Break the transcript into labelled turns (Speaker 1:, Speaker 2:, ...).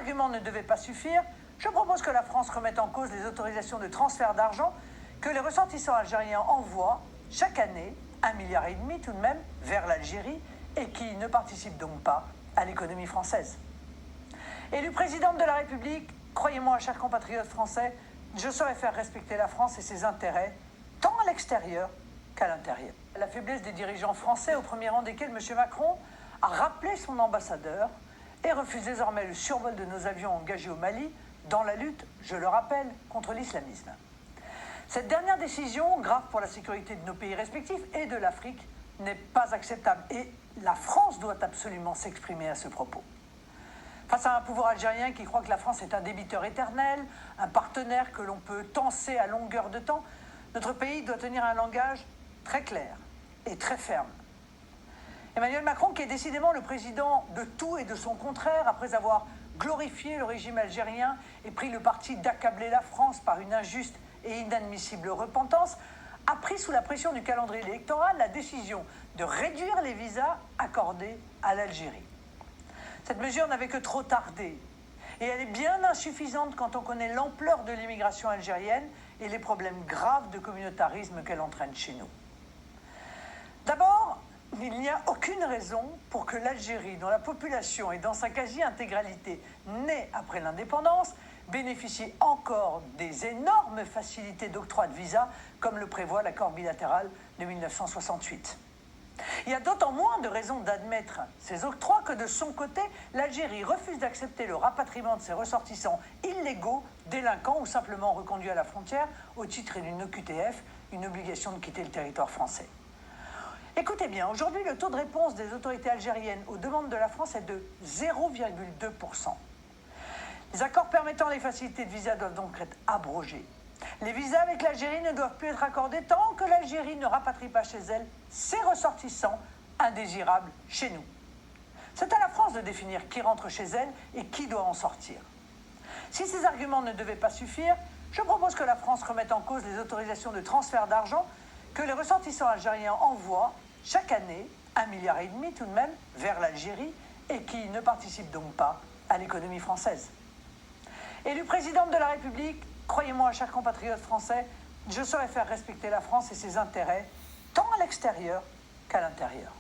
Speaker 1: arguments ne devaient pas suffire, je propose que la France remette en cause les autorisations de transfert d'argent que les ressortissants algériens envoient chaque année, 1,5 milliard tout de même, vers l'Algérie et qui ne participent donc pas à l'économie française. Élue présidente de la République, croyez-moi, chers compatriotes français, je saurai faire respecter la France et ses intérêts, tant à l'extérieur qu'à l'intérieur. La faiblesse des dirigeants français, au premier rang desquels M. Macron a rappelé son ambassadeur et refuse désormais le survol de nos avions engagés au Mali dans la lutte, je le rappelle, contre l'islamisme. Cette dernière décision, grave pour la sécurité de nos pays respectifs et de l'Afrique, n'est pas acceptable et la France doit absolument s'exprimer à ce propos. Face à un pouvoir algérien qui croit que la France est un débiteur éternel, un partenaire que l'on peut tancer à longueur de temps, notre pays doit tenir un langage très clair et très ferme. Emmanuel Macron, qui est décidément le président de tout et de son contraire, après avoir glorifié le régime algérien et pris le parti d'accabler la France par une injuste et inadmissible repentance, a pris sous la pression du calendrier électoral la décision de réduire les visas accordés à l'Algérie. Cette mesure n'avait que trop tardé et elle est bien insuffisante quand on connaît l'ampleur de l'immigration algérienne et les problèmes graves de communautarisme qu'elle entraîne chez nous. D'abord, il n'y a aucune raison pour que l'Algérie, dont la population est dans sa quasi-intégralité née après l'indépendance, bénéficie encore des énormes facilités d'octroi de visa comme le prévoit l'accord bilatéral de 1968. Il y a d'autant moins de raisons d'admettre ces octrois que de son côté, l'Algérie refuse d'accepter le rapatriement de ses ressortissants illégaux, délinquants ou simplement reconduits à la frontière au titre d'une OQTF, une obligation de quitter le territoire français. Écoutez bien, aujourd'hui, le taux de réponse des autorités algériennes aux demandes de la France est de 0,2%. Les accords permettant les facilités de visa doivent donc être abrogés. Les visas avec l'Algérie ne doivent plus être accordés tant que l'Algérie ne rapatrie pas chez elle ses ressortissants indésirables chez nous. C'est à la France de définir qui rentre chez elle et qui doit en sortir. Si ces arguments ne devaient pas suffire, je propose que la France remette en cause les autorisations de transfert d'argent que les ressortissants algériens envoient chaque année, 1,5 milliard tout de même, vers l'Algérie et qui ne participent donc pas à l'économie française. Élue présidente de la République, croyez-moi, chers compatriotes français, je saurai faire respecter la France et ses intérêts, tant à l'extérieur qu'à l'intérieur.